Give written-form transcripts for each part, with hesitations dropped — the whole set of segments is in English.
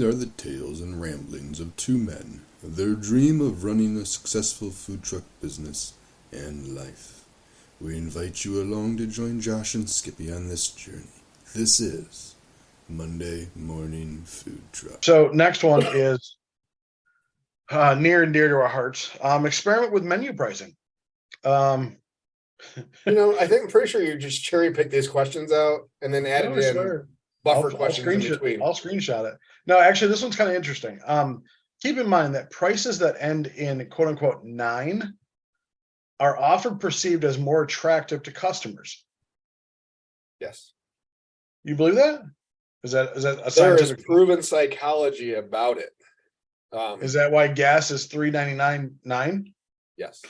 These are the tales and ramblings of two men, their dream of running a successful food truck business and life. We invite you along to join Josh and Skippy on this journey. This is Monday Morning Food Truck. So next one is near and dear to our hearts. Experiment with menu pricing. I'm pretty sure you just cherry pick these questions out and then added in buffer questions in between. I'll screenshot it. No, actually, this one's kind of interesting. Keep in mind that prices that end in quote unquote 9 are often perceived as more attractive to customers. Yes. You believe that? Is that a There scientific? is proven psychology about it. Is that why gas is $3.99.9? Yes.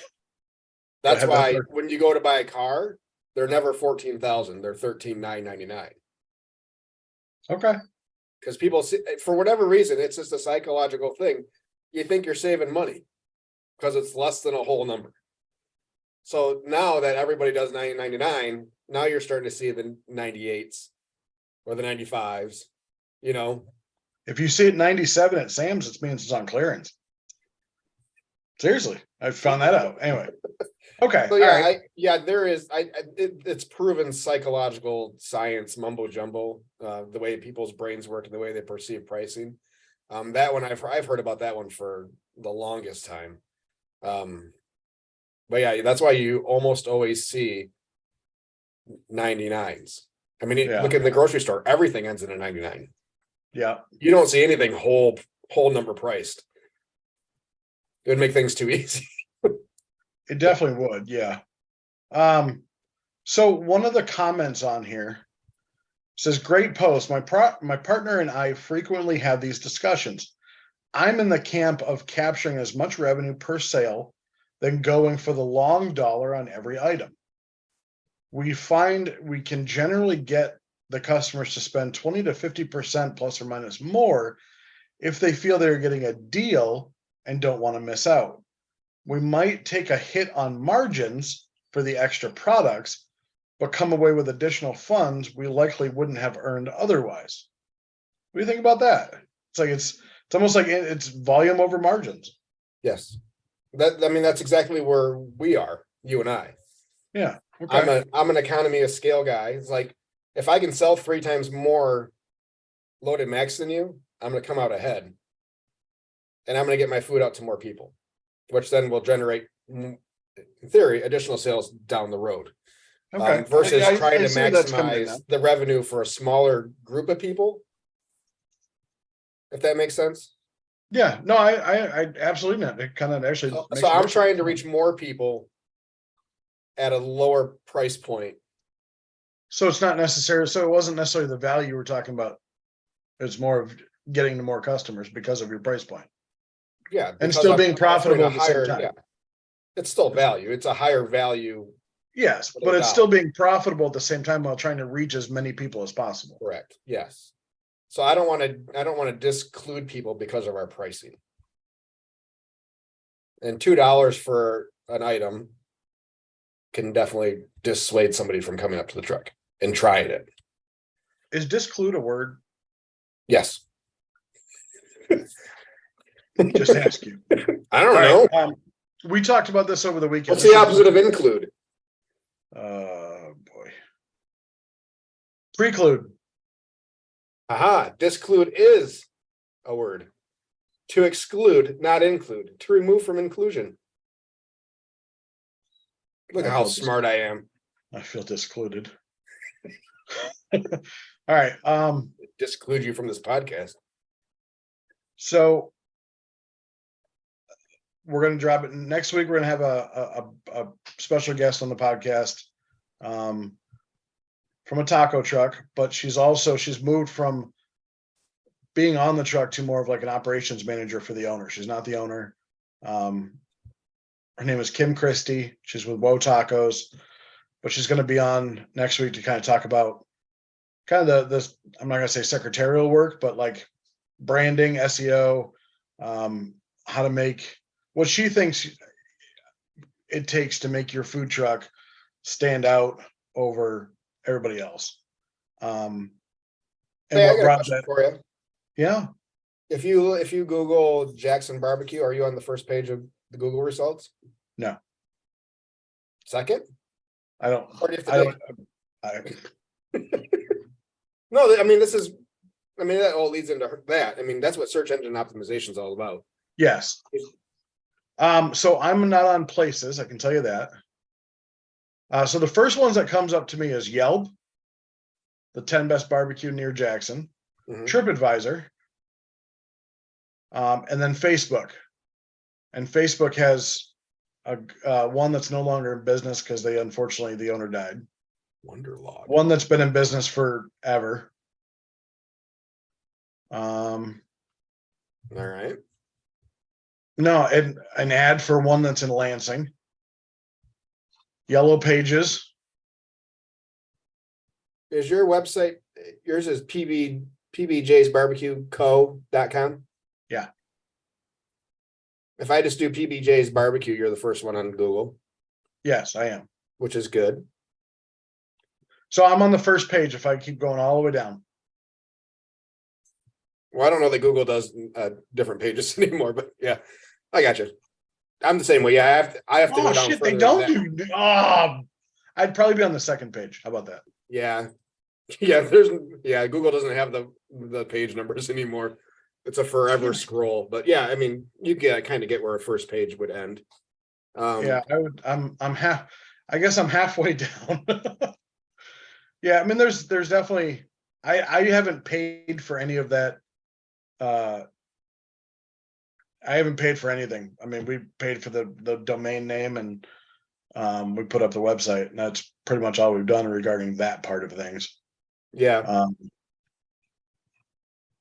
That's why when you go to buy a car, they're never 14,000. They're 13,999. Okay. Because people see, for whatever reason, it's just a psychological thing. You think you're saving money because it's less than a whole number. So now that everybody does 999, now you're starting to see the 98s or the 95s. If you see it 97 at Sam's, it means it's on clearance. Seriously, I found that out. Anyway. Okay. So there is. It's proven psychological science mumbo jumbo. The way people's brains work and the way they perceive pricing. That one I've heard about that one for the longest time. But yeah, that's why you almost always see 99s. I mean, look in the grocery store, everything ends in a 99. Yeah. You don't see anything whole number priced. It would make things too easy. It definitely would, yeah. So one of the comments on here says, great post. My partner and I frequently have these discussions. I'm in the camp of capturing as much revenue per sale than going for the long dollar on every item. We find we can generally get the customers to spend 20 to 50% plus or minus more if they feel they're getting a deal and don't want to miss out. We might take a hit on margins for the extra products, but come away with additional funds we likely wouldn't have earned otherwise. What do you think about that? It's almost like it's volume over margins. Yes. That's exactly where we are, you and I. Yeah. Okay. I'm an economy of scale guy. It's like, if I can sell 3 times more loaded max than you, I'm going to come out ahead. And I'm going to get my food out to more people, which then will generate, in theory, additional sales down the road. Okay. Versus trying to maximize the revenue for a smaller group of people. If that makes sense. Yeah, no, I absolutely not. It kind of actually. So I'm trying to reach more people at a lower price point. So it's not necessary. So it wasn't necessarily the value we're talking about. It's more of getting to more customers because of your price point. Yeah, and still being profitable at the same time. Yeah, it's still value. It's a higher value. Yes, but it's still being profitable at the same time while trying to reach as many people as possible. Correct. Yes. So I don't want to disclude people because of our pricing. And $2 for an item can definitely dissuade somebody from coming up to the truck and trying it. Is disclude a word? Yes. Just ask you. I don't know. We talked about this over the weekend. What's the opposite of include? Boy. Preclude. Aha, disclude is a word. To exclude, not include. To remove from inclusion. Look at how smart I am. I feel discluded. All right. Disclude you from this podcast. So we're going to drop it next week. We're going to have a special guest on the podcast from a taco truck, but she's moved from being on the truck to more of like an operations manager for the owner. She's not the owner. Her name is Kim Christie. She's with Woe Tacos, but she's going to be on next week to kind of talk about kind of this, I'm not going to say secretarial work, but like branding, SEO, how to make what she thinks it takes to make your food truck stand out over everybody else. And hey, what brought that for you. Yeah. If you Google Jackson barbecue, are you on the first page of the Google results? No. Second? I don't. Or do you have to I dig? don't. No, I mean, that all leads into that. I mean, that's what search engine optimization is all about. Yes. So I'm not on Places, I can tell you that. So the first ones that comes up to me is Yelp, the 10 best barbecue near Jackson, TripAdvisor, and then Facebook. And Facebook has a one that's no longer in business because unfortunately the owner died. Wonderlog. One that's been in business forever. All right. No, an ad for one that's in Lansing. Yellow Pages. Is your website, yours is pbjsbarbecueco.com? Yeah. If I just do PBJ's barbecue, you're the first one on Google, Yes, I am. which is good. So I'm on the first page if I keep going all the way down. Well, I don't know that Google does different pages anymore, but yeah, I got you. I'm the same way. Yeah, I have to go down Shit, further they than don't that. do. Oh, I'd probably be on the second page. How about that? Yeah. Google doesn't have the page numbers anymore. It's a forever scroll. But yeah, I mean, you kind of get where a first page would end. Yeah, I would. I guess I'm halfway down. Yeah, I mean, there's definitely. I haven't paid for any of that. I haven't paid for anything. I mean, we paid for the domain name and we put up the website, and that's pretty much all we've done regarding that part of things. Yeah.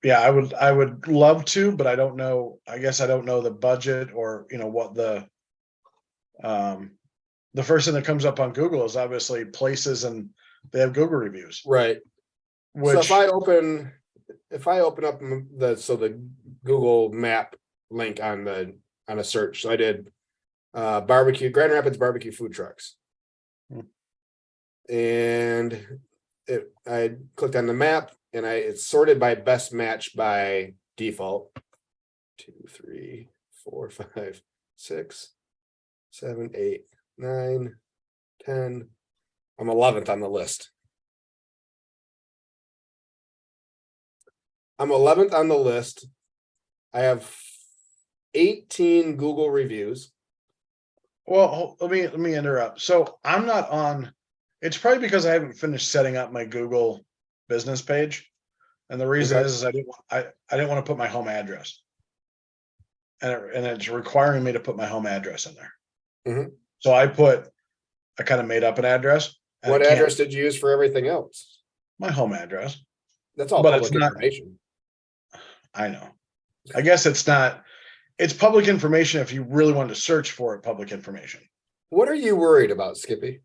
Yeah, I would love to, but I don't know. I guess I don't know the budget or what the first thing that comes up on Google is obviously Places, and they have Google reviews. Right. Which, so if I open up the Google map link on a search, so I did Grand Rapids barbecue food trucks. And I clicked on the map and it's sorted by best match by default. 2, 3, 4, 5, 6, 7, 8, 9, 10. I'm 11th on the list. I'm 11th on the list. I have 18 Google reviews. well, let me interrupt. So I'm not on. It's probably because I haven't finished setting up my Google business page, and the reason Okay. is I didn't want to put my home address, and it's requiring me to put my home address in there. So I kind of made up an address. What address did you use for everything else? My home address. That's all But public it's not information. I know. I guess it's not. It's public information if you really wanted to search for it. Public information. What are you worried about, Skippy?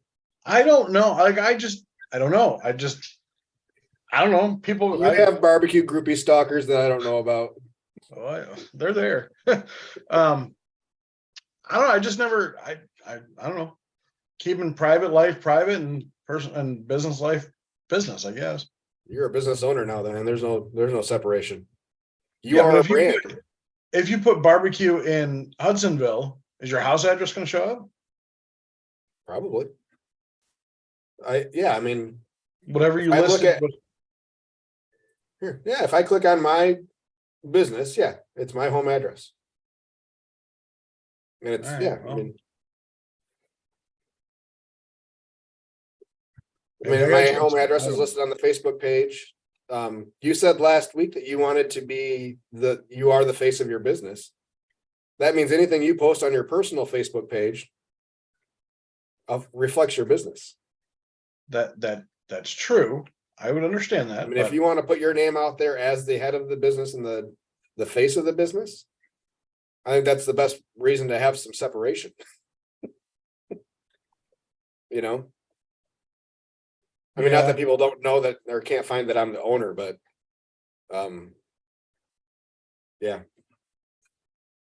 I don't know. Like I don't know. I don't know. People. You have barbecue groupie stalkers that I don't know about. They're there. I don't know. I just never. I don't know. Keeping private life private and personal and business life business. I guess. You're a business owner now, then, and there's no separation. You Yeah, are but a brand. if you put barbecue in Hudsonville, is your house address going to show up? Probably. I mean, Whatever you I look listed. here, yeah, if I click on my business, yeah, it's my home address. And it's All right, yeah, well. I mean, Maybe I my gotta change home it. address is listed on the Facebook page. You said last week that you wanted to be you are the face of your business. That means anything you post on your personal Facebook page reflects your business. That's true. I would understand that. I mean, if you want to put your name out there as the head of the business and the face of the business, I think that's the best reason to have some separation. You know? I mean, not that people don't know that or can't find that I'm the owner, but yeah.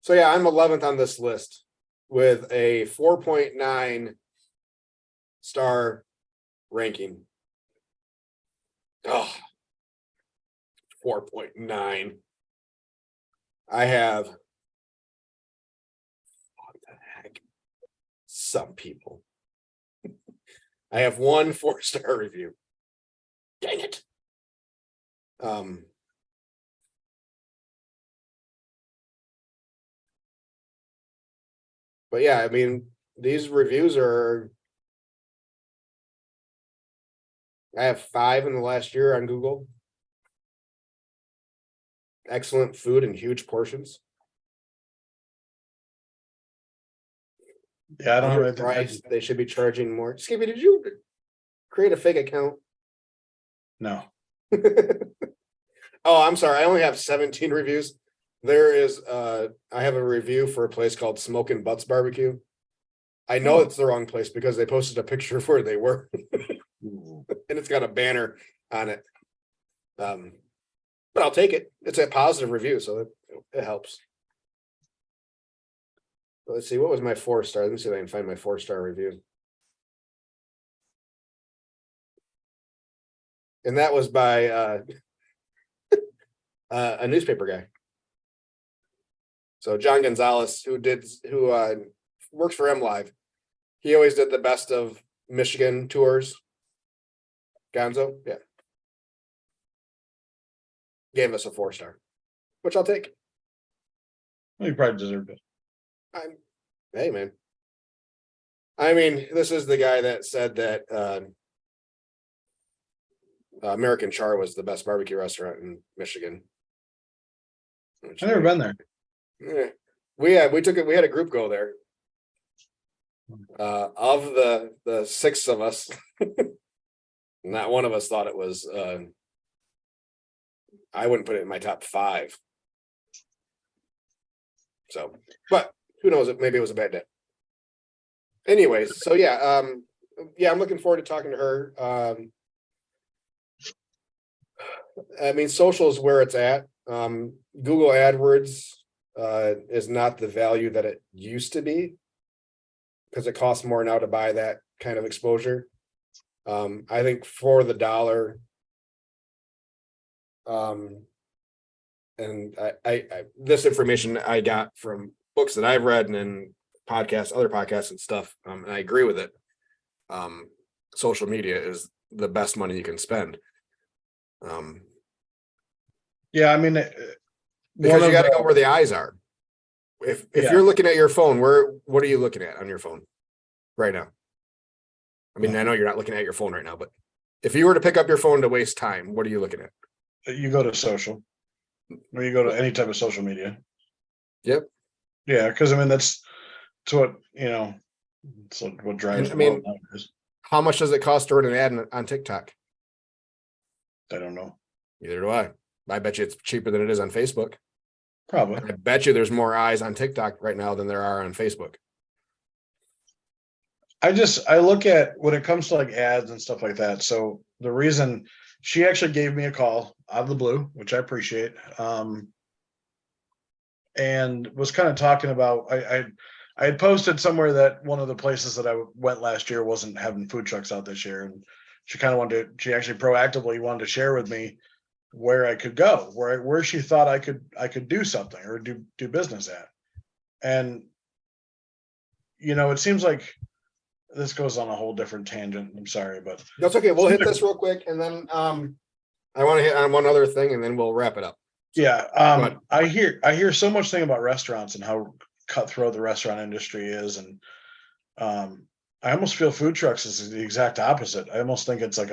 So yeah, I'm 11th on this list with a 4.9 star ranking. Oh, 4.9. I have, what the heck? Some people. I have one 4-star review. Dang it. But yeah, I mean, these reviews are, I have 5 in the last year on Google. Excellent food in huge portions. Yeah, I don't know. Underpriced. They should be charging more. Skippy, did you create a fake account? No. Oh, I'm sorry. I only have 17 reviews. There is I have a review for a place called Smoking Butts Barbecue. I know it's the wrong place because they posted a picture of where they were. And it's got a banner on it. But I'll take it. It's a positive review, so it helps. Let's see, what was my 4-star? Let me see if I can find my 4-star review. And that was by a newspaper guy. So John Gonzalez, who works for M Live. He always did the best of Michigan tours. Gonzo, yeah. Gave us a 4-star, which I'll take. Well, you probably deserved it. Hey, man. I mean, this is the guy that said that American Char was the best barbecue restaurant in Michigan. I've never been there. Yeah. We had a group go there. Of the 6 of us, not one of us thought it was. I wouldn't put it in my top 5. So, but who knows? Maybe it was a bad day. Anyways, so yeah, I'm looking forward to talking to her. I mean, social is where it's at. Google AdWords is not the value that it used to be because it costs more now to buy that kind of exposure. I think for the dollar, and I this information I got from books that I've read and then podcasts, other podcasts and stuff, and I agree with it. Social media is the best money you can spend. Yeah, I mean, because you got to go where the eyes are. If you're looking at your phone, what are you looking at on your phone right now? I mean, I know you're not looking at your phone right now, but if you were to pick up your phone to waste time, what are you looking at? You go to social, or you go to any type of social media. Yep. Yeah, because I mean that's what it's what drives. I mean, how much does it cost to run an ad on TikTok? I don't know. Neither do I. I bet you it's cheaper than it is on Facebook. Probably. I bet you there's more eyes on TikTok right now than there are on Facebook. I look at when it comes to like ads and stuff like that. So the reason she actually gave me a call out of the blue, which I appreciate, and was kind of talking about I had posted somewhere that one of the places that I went last year wasn't having food trucks out this year, and she kind of she actually proactively wanted to share with me where I could go, where she thought I could do something or do business at. And it seems like this goes on a whole different tangent. I'm sorry, but that's okay. We'll hit this real quick, and then I want to hit on one other thing, and then we'll wrap it up. So, yeah, I hear so much thing about restaurants and how cutthroat the restaurant industry is, and I almost feel food trucks is the exact opposite. I almost think it's like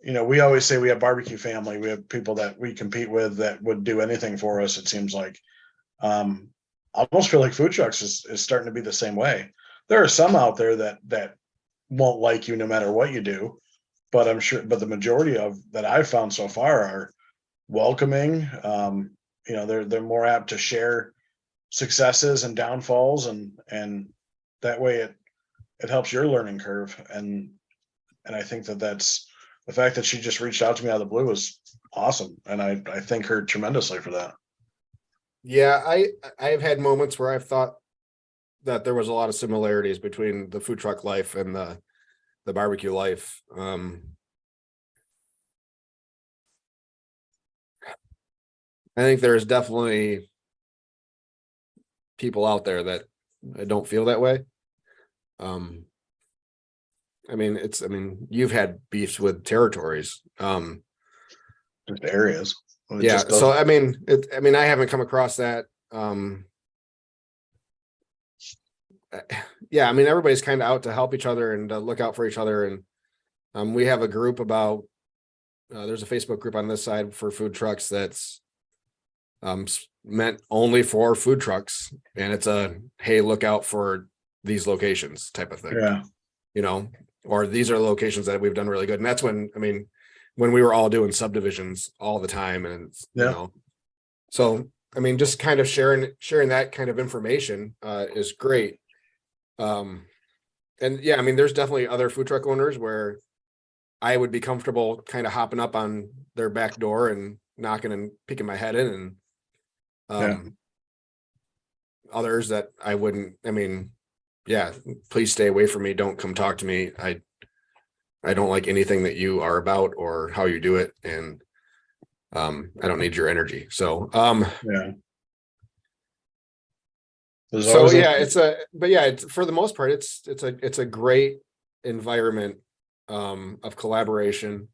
we always say we have barbecue family. We have people that we compete with that would do anything for us. It seems like, I almost feel like food trucks is starting to be the same way. There are some out there that won't like you no matter what you do, but the majority of that I've found so far are welcoming. They're more apt to share successes and downfalls, and that way it helps your learning curve. And I think that's the fact that she just reached out to me out of the blue was awesome, and I thank her tremendously for that. Yeah, I've had moments where I've thought that there was a lot of similarities between the food truck life and the barbecue life. I think there is definitely people out there that don't feel that way. I mean, you've had beefs with territories. Just areas. It Yeah. just So, doesn't. I mean, I haven't come across that. Yeah, I mean, everybody's kind of out to help each other and look out for each other. And we have a group about, there's a Facebook group on this side for food trucks that's meant only for food trucks. And it's a, hey, look out for these locations type of thing. Yeah. You know, or these are locations that we've done really good. And that's when, I mean, when we were all doing subdivisions all the time and, Yeah. you know, so, I mean, just kind of sharing that kind of information is great. And yeah, I mean, there's definitely other food truck owners where I would be comfortable kind of hopping up on their back door and knocking and peeking my head in, and others that I wouldn't. I mean, yeah, please stay away from me. Don't come talk to me. I don't like anything that you are about or how you do it, and I don't need your energy. So Yeah. So yeah, it's for the most part, it's a great environment of collaboration.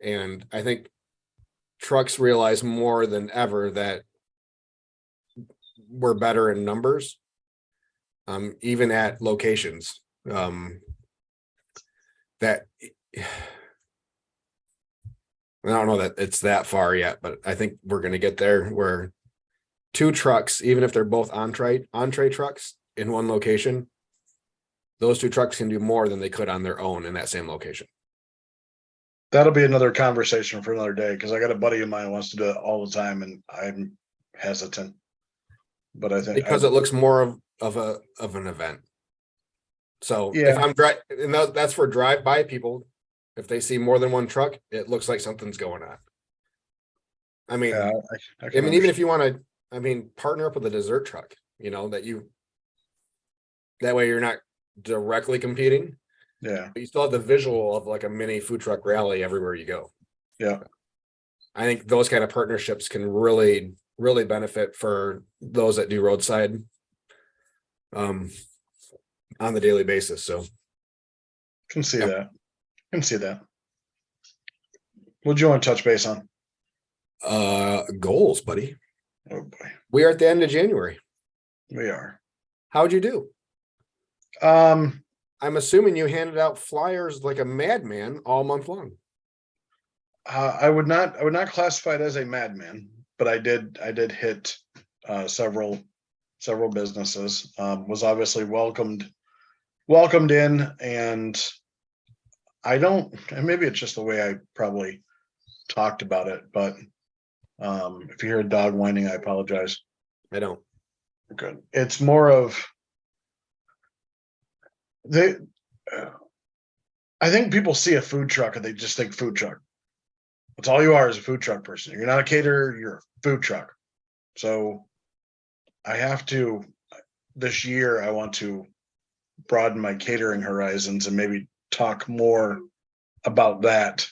And I think trucks realize more than ever that we're better in numbers, even at locations. That I don't know that it's that far yet, but I think we're going to get there where two trucks, even if they're both entree trucks in one location, those two trucks can do more than they could on their own in that same location. That'll be another conversation for another day, because I got a buddy of mine who wants to do it all the time, and I'm hesitant. But I think because it looks more of an event. So if I'm and that's for drive-by people. If they see more than one truck, it looks like something's going on. I mean, I mean, even if you want to, I mean, partner up with a dessert truck, you know, that way you're not directly competing. Yeah. But you still have the visual of like a mini food truck rally everywhere you go. Yeah. I think those kind of partnerships can really, really benefit for those that do roadside on the daily basis. So Can see that. What do you want to touch base on? Goals, buddy. Oh boy. We are at the end of January. We are. How'd you do? I'm assuming you handed out flyers like a madman all month long. I would not classify it as a madman, but I did hit several businesses. Was obviously welcomed in, and and maybe it's just the way I probably talked about it, but if you hear a dog whining, I apologize. I don't. Good. It's more of I think people see a food truck and they just think food truck. That's all you are, is a food truck person. You're not a caterer, you're a food truck. So this year, I want to broaden my catering horizons and maybe talk more about that.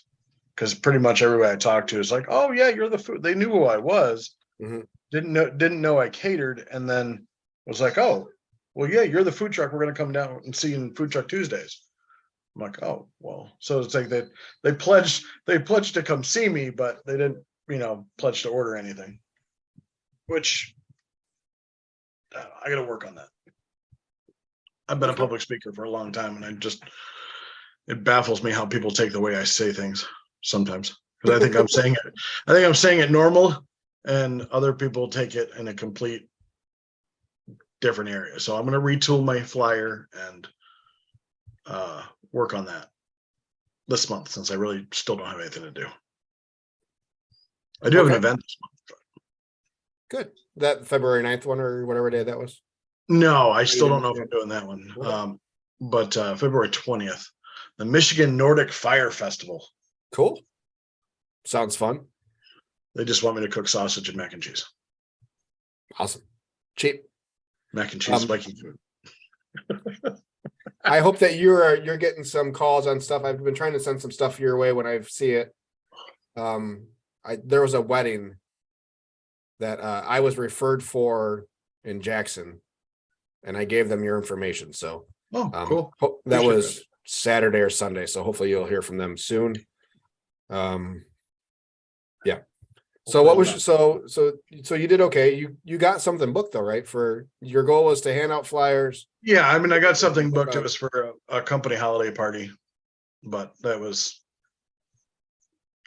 Because pretty much everybody I talked to is like, oh yeah, you're the food. They knew who I was. Mm-hmm. Didn't know I catered, and then was like, oh, well, yeah, you're the food truck. We're gonna come down and see you in Food Truck Tuesdays. I'm like, oh, well, so it's like they pledged to come see me, but they didn't, pledge to order anything. Which I got to work on that. I've been a public speaker for a long time, and it baffles me how people take the way I say things sometimes, because I think I'm saying it normal, and other people take it in a complete different area. So I'm going to retool my flyer and work on that this month, since I really still don't have anything to do. I do have an event this month. Good. That February 9th one, or whatever day that was? No, I still don't know if I'm doing that one. Okay. But February 20th, the Michigan Nordic Fire Festival. Cool. Sounds fun. They just want me to cook sausage and mac and cheese. Awesome. Cheap. Mac and cheese, Viking food. I hope that you're getting some calls on stuff. I've been trying to send some stuff your way when I see it. There was a wedding that I was referred for in Jackson, and I gave them your information. So Oh, cool. that Appreciate was Saturday or Sunday. So hopefully you'll hear from them soon. Yeah. So what was so you did okay. You got something booked though, right? For your goal was to hand out flyers. Yeah, I mean, I got something booked. It was for a company holiday party, but that was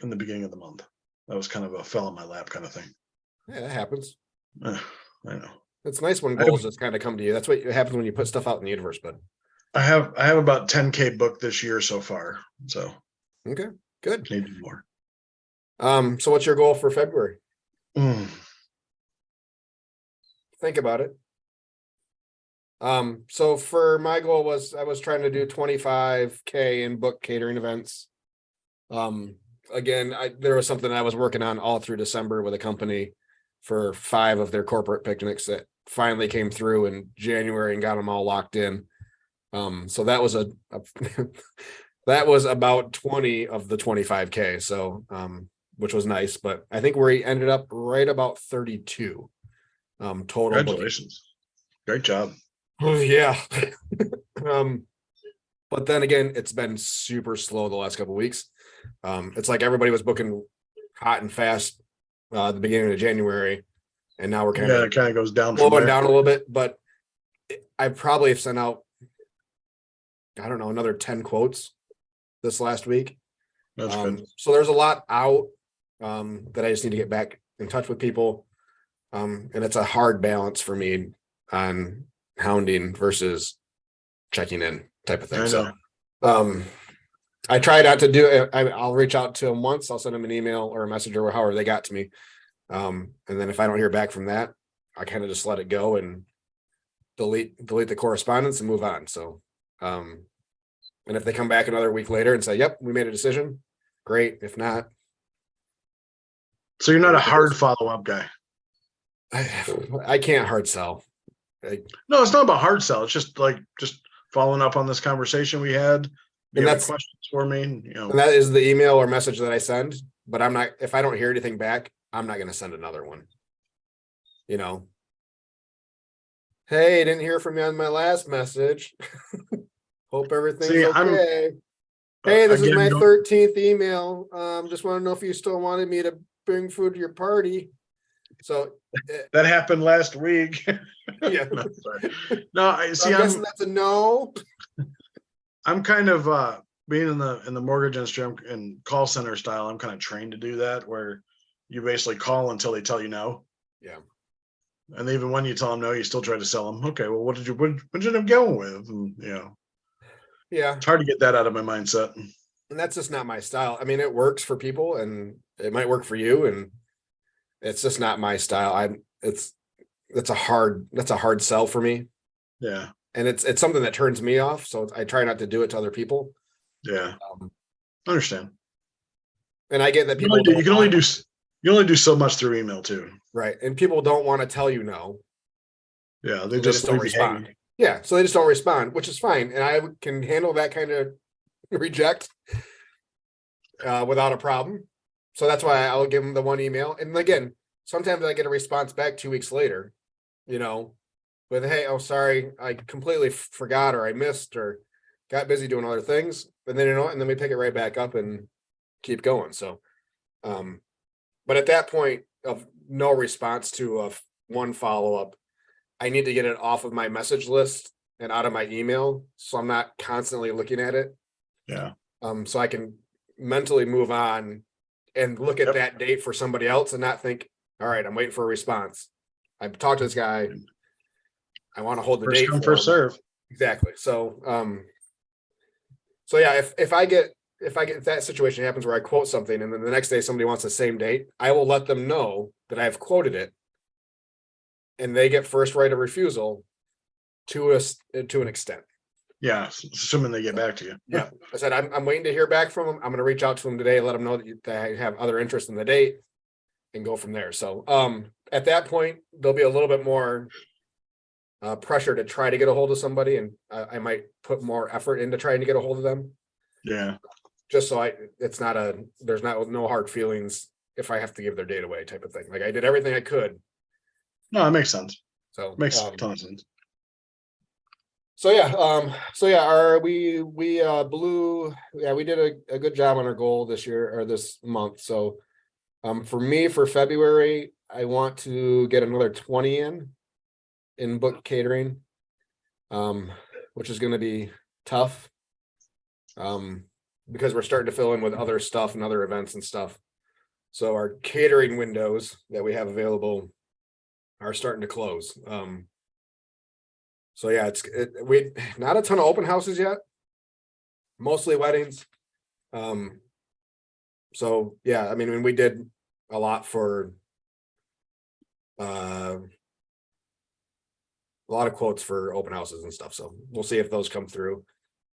in the beginning of the month. That was kind of a fell in my lap kind of thing. Yeah, that happens. I know. It's nice when goals just kind of come to you. That's what happens when you put stuff out in the universe, but I have about 10K booked this year so far. So okay, good. Need more. So what's your goal for February? Think about it. So for my goal was I was trying to do 25K in book catering events. Again, there was something I was working on all through December with a company for 5 of their corporate picnics that finally came through in January and got them all locked in. So that was that was about 20 of the 25K. So, which was nice, but I think we ended up right about 32 total. Congratulations. Great job. Oh, yeah. But then again, it's been super slow the last couple of weeks. It's like everybody was booking hot and fast the beginning of January, and now we're kind of it kind of goes down slowing down a little bit. But I probably have sent out, I don't know, another 10 quotes this last week. That's good. So there's a lot out that I just need to get back in touch with people. And it's a hard balance for me on hounding versus checking in type of thing. So I try not to do it. I'll reach out to them once. I'll send them an email or a message or however they got to me. And then if I don't hear back from that, I kind of just let it go and delete the correspondence and move on. So, and if they come back another week later and say, yep, we made a decision, great. If not. So you're not a hard follow-up guy. I can't hard sell. No, it's not about hard sell. It's just following up on this conversation we had. You have questions for me? And that is the email or message that I send, but I'm not, if I don't hear anything back, I'm not going to send another one. Hey, didn't hear from you on my last message. Hope everything's okay. Hey, this is my 13th email. Just want to know if you still wanted me to bring food to your party. So that happened last week. Yeah. No, I see. I'm guessing that's a no. I'm kind of being in the mortgage industry and call center style. I'm kind of trained to do that, where you basically call until they tell you no. Yeah. And even when you tell them no, you still try to sell them. Okay, well, what did you end up going with? And, yeah, it's hard to get that out of my mindset. And that's just not my style. I mean, it works for people, and it might work for you, and it's just not my style. That's a hard sell for me. Yeah. And it's something that turns me off. So I try not to do it to other people. Yeah. I understand. And I get that people you can only do so much through email too. Right. And people don't want to tell you no. Yeah. They just don't respond. Yeah. So they just don't respond, which is fine. And I can handle that kind of reject without a problem. So that's why I'll give them the one email. And again, sometimes I get a response back 2 weeks later, with, hey, oh, sorry, I completely forgot, or I missed, or got busy doing other things. And then, and then we pick it right back up and keep going. So, but at that point of no response to one follow-up, I need to get it off of my message list and out of my email. So I'm not constantly looking at it. Yeah. So I can mentally move on and look at that date for somebody else and not think, all right, I'm waiting for a response. I've talked to this guy. I want to hold the date. First serve. Exactly. So, so yeah, if that situation happens where I quote something and then the next day somebody wants the same date, I will let them know that I've quoted it, and they get first right of refusal to an extent. Yeah, assuming they get back to you. Yeah, I said I'm waiting to hear back from them. I'm going to reach out to them today and let them know that I have other interest in the date, and go from there. So, at that point, there'll be a little bit more pressure to try to get a hold of somebody, and I might put more effort into trying to get a hold of them. Yeah. Just so there's no hard feelings if I have to give their date away type of thing. Like I did everything I could. No, it makes sense. So Makes a ton of sense. So we did a good job on our goal this year or this month. So for me, for February, I want to get another 20 in book catering, which is going to be tough, because we're starting to fill in with other stuff and other events and stuff. So our catering windows that we have available are starting to close. So yeah, we not a ton of open houses yet, mostly weddings. So yeah, I mean, when we did a lot for a lot of quotes for open houses and stuff. So we'll see if those come through.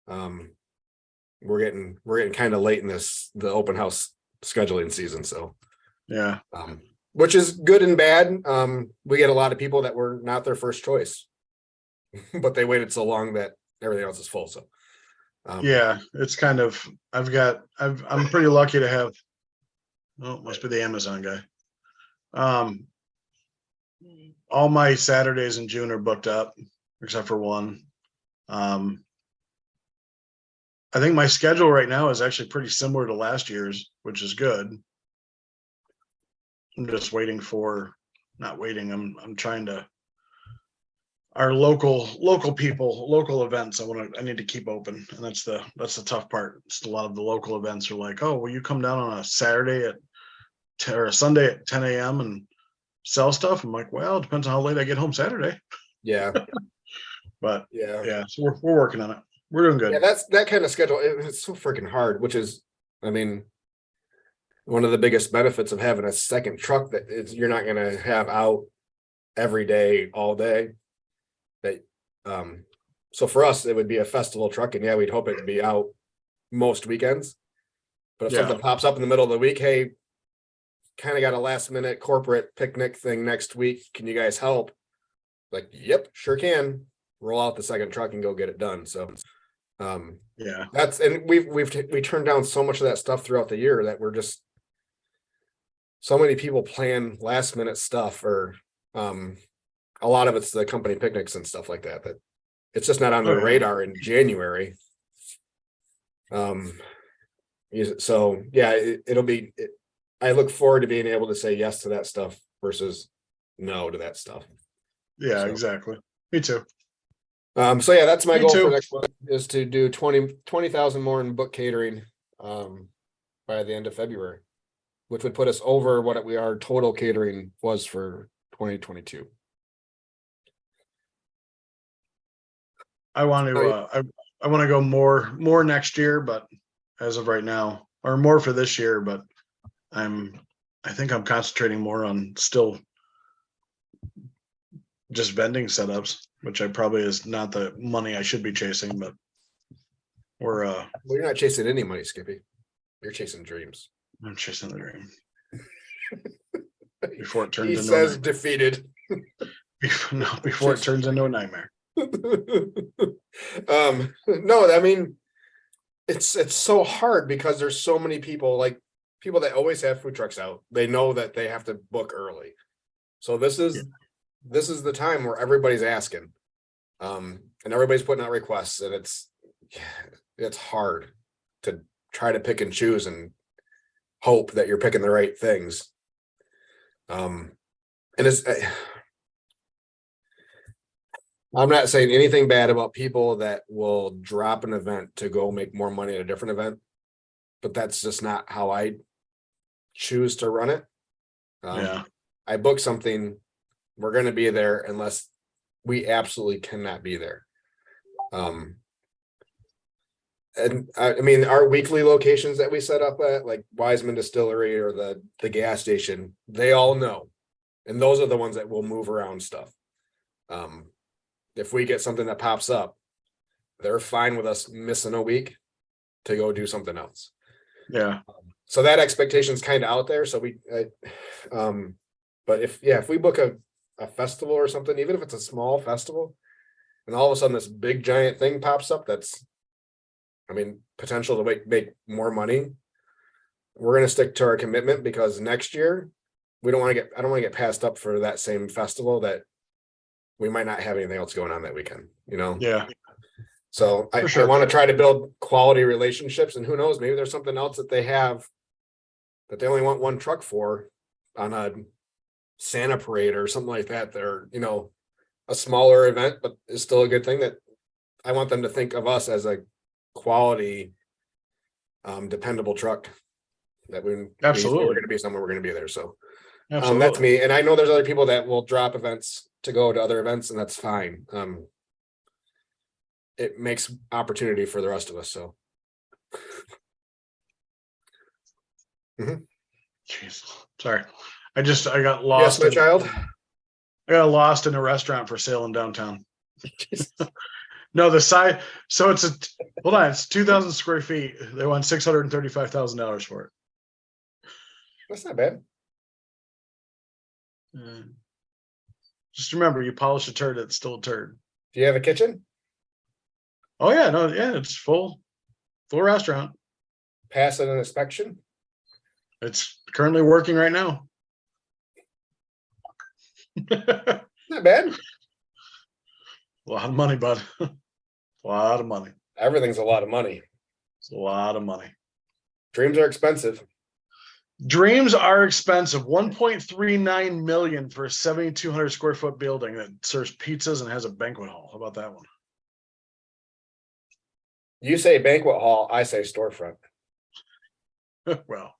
We're getting kind of late in the open house scheduling season. So Yeah. Which is good and bad. We get a lot of people that were not their first choice, but they waited so long that everything else is full. So Yeah, it's kind of, I'm pretty lucky to have, oh, it must be the Amazon guy. All my Saturdays in June are booked up except for one. I think my schedule right now is actually pretty similar to last year's, which is good. I'm just waiting for, not waiting, I'm trying to, our local people, local events, I need to keep open. And that's the tough part. It's a lot of the local events are like, oh, will you come down on a Saturday or a Sunday at 10 a.m. and sell stuff? I'm like, well, it depends on how late I get home Saturday. yeah, But yeah. So we're working on it. We're doing good. Yeah, that kind of schedule. It's so freaking hard, which is, I mean, one of the biggest benefits of having a second truck that is you're not going to have out every day, all day. That, so for us, it would be a festival truck, and yeah, we'd hope it'd be out most weekends. But if something pops up in the middle of the week, hey, kind of got a last minute corporate picnic thing next week. Can you guys help? Like, yep, sure can. Roll out the second truck and go get it done. So, that's, and we turned down so much of that stuff throughout the year that we're just, so many people plan last minute stuff, or a lot of it's the company picnics and stuff like that, that it's just not on their radar in January. So yeah, it'll be, I look forward to being able to say yes to that stuff versus no to that stuff. Yeah, so. Exactly. Me too. So yeah, that's my goal for next month, is to do 20,000 more in book catering by the end of February, which would put us over what our total catering was for 2022. I want to I want to go more next year, but as of right now, or more for this year, but I think I'm concentrating more on still just vending setups, which I probably is not the money I should be chasing, but we're well, you're not chasing any money, Skippy. You're chasing dreams. I'm chasing the dream. Before it turns he into says defeated. Before it turns into a nightmare. No, I mean, it's so hard because there's so many people, like people that always have food trucks out. They know that they have to book early. So this is the time where everybody's asking. And everybody's putting out requests, and it's hard to try to pick and choose and hope that you're picking the right things. And I'm not saying anything bad about people that will drop an event to go make more money at a different event, but that's just not how I choose to run it. I book something, we're going to be there unless we absolutely cannot be there. And I mean, our weekly locations that we set up at, like Wiseman Distillery or the gas station, they all know. And those are the ones that will move around stuff. If we get something that pops up, they're fine with us missing a week to go do something else. Yeah. So that expectation is kind of out there. So but if we book a festival or something, even if it's a small festival, and all of a sudden this big giant thing pops up, that's, I mean, potential to make more money, we're going to stick to our commitment, because next year I don't want to get passed up for that same festival that we might not have anything else going on that weekend, Yeah. So I sure. want to try to build quality relationships, and who knows, maybe there's something else that they have that they only want one truck for on a Santa parade or something like that. They're, a smaller event, but it's still a good thing that I want them to think of us as a quality, dependable truck that we're Absolutely. going to be somewhere, we're going to be there. So Absolutely. that's me. And I know there's other people that will drop events to go to other events, and that's fine. It makes opportunity for the rest of us. So. Jeez. Sorry. I got Yes, lost. my child. I got lost in a restaurant for sale in downtown. No, the side. So hold on. It's 2,000 square feet. They want $635,000 for it. That's not bad. Just remember, you polish a turd, it's still a turd. Do you have a kitchen? Oh yeah, no, yeah, it's full restaurant. Pass an inspection? It's currently working right now. Not bad. A lot of money, bud. A lot of money. Everything's a lot of money. It's a lot of money. Dreams are expensive. Dreams are expensive. 1.39 million for a 7,200 square foot building that serves pizzas and has a banquet hall. How about that one? You say banquet hall, I say storefront. Well,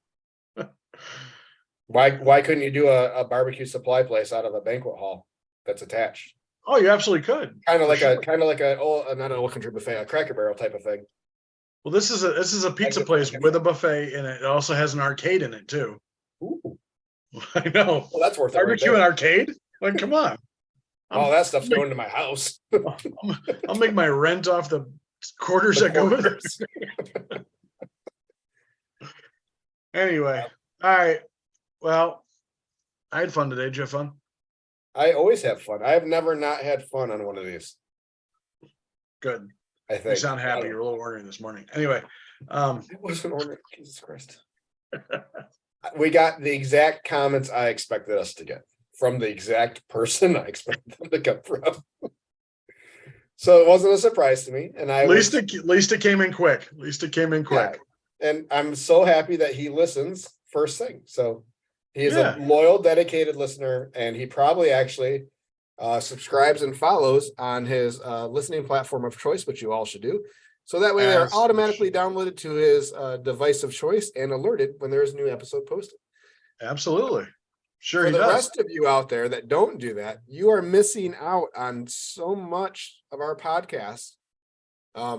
why couldn't you do a barbecue supply place out of a banquet hall that's attached? Oh, you absolutely could. Kind of like not an old country buffet, a Cracker Barrel type of thing. Well, this is a pizza place with a buffet, and it also has an arcade in it too. Ooh. I know. Well, that's worth it. Barbecue and arcade? Like, come on. All that stuff's going to my house. I'll make my rent off the quarters that go with it. Anyway, all right. Well, I had fun today. Did you have fun? I always have fun. I have never not had fun on one of these. Good. I think You sound happy. You're a little ornery this morning. Anyway, I wasn't ornery. Jesus Christ. We got the exact comments I expected us to get from the exact person I expected them to come from. So it wasn't a surprise to me. And at least it came in quick. Yeah, and I'm so happy that he listens first thing. So he is a loyal, dedicated listener, and he probably actually subscribes and follows on his listening platform of choice, which you all should do. So that way they're automatically downloaded to his device of choice and alerted when there is a new episode posted. Absolutely. Sure. For the rest of you out there that don't do that, you are missing out on so much of our podcast. I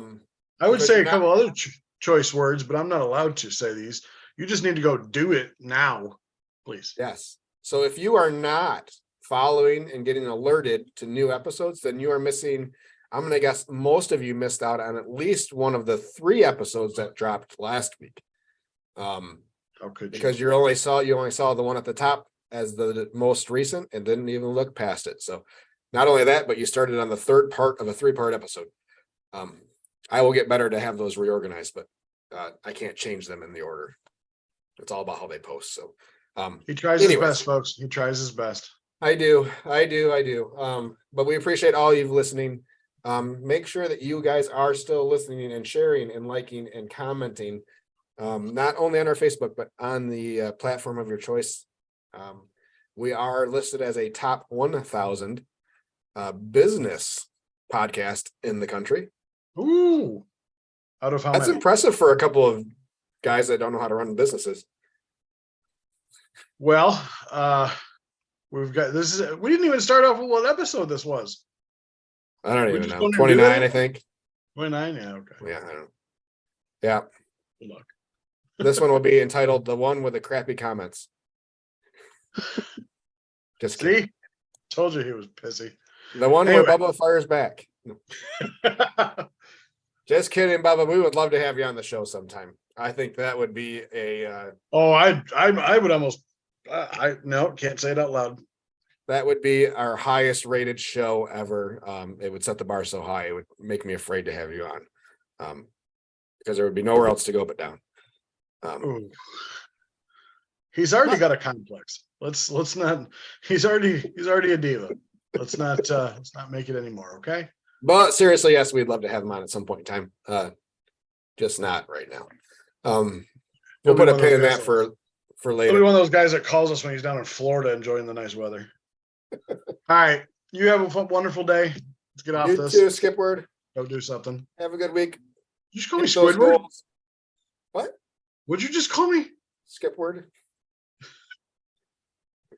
would say a couple other choice words, but I'm not allowed to say these. You just need to go do it now, please. Yes. So if you are not following and getting alerted to new episodes, then you are missing. I'm going to guess most of you missed out on at least one of the 3 episodes that dropped last week. Because you only saw the one at the top as the most recent and didn't even look past it. So not only that, but you started on the 3rd part of a 3-part episode. I will get better to have those reorganized, but I can't change them in the order. It's all about how they post. So he tries his best, folks. He tries his best. I do. But we appreciate all you listening. Make sure that you guys are still listening and sharing and liking and commenting, not only on our Facebook, but on the platform of your choice. We are listed as a top 1,000 business podcast in the country. Ooh, out of how That's many? impressive for a couple of guys that don't know how to run businesses. Well, we've got we didn't even start off with what episode this was. I don't even know. 29, I think. 29, yeah, okay. Yeah, I don't know. Yeah. Good luck. This one will be entitled "The One with the Crappy Comments." Just kidding. See? Told you he was pissy. The one where Bubba fires back. Just kidding, Bubba. We would love to have you on the show sometime. I think that would be a. I would almost. No, can't say it out loud. That would be our highest rated show ever. It would set the bar so high it would make me afraid to have you on, because there would be nowhere else to go but down. He's already got a complex. Let's not. He's already a diva. let's not make it anymore. Okay. But seriously, yes, we'd love to have him on at some point in time. Just not right now. We'll put a pin in that for He'll be later. one of those guys that calls us when he's down in Florida enjoying the nice weather. All right. You have a wonderful day. Let's get off You this. too, Skipward. Go do something. Have a good week. You just call me Hit those Squidward? goals. What? What'd you just call me? Skipward.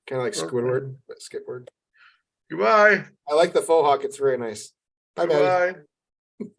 Kind of like Squidward, but Skipward. Goodbye. I like the faux hawk. It's very nice. Bye, man. Goodbye.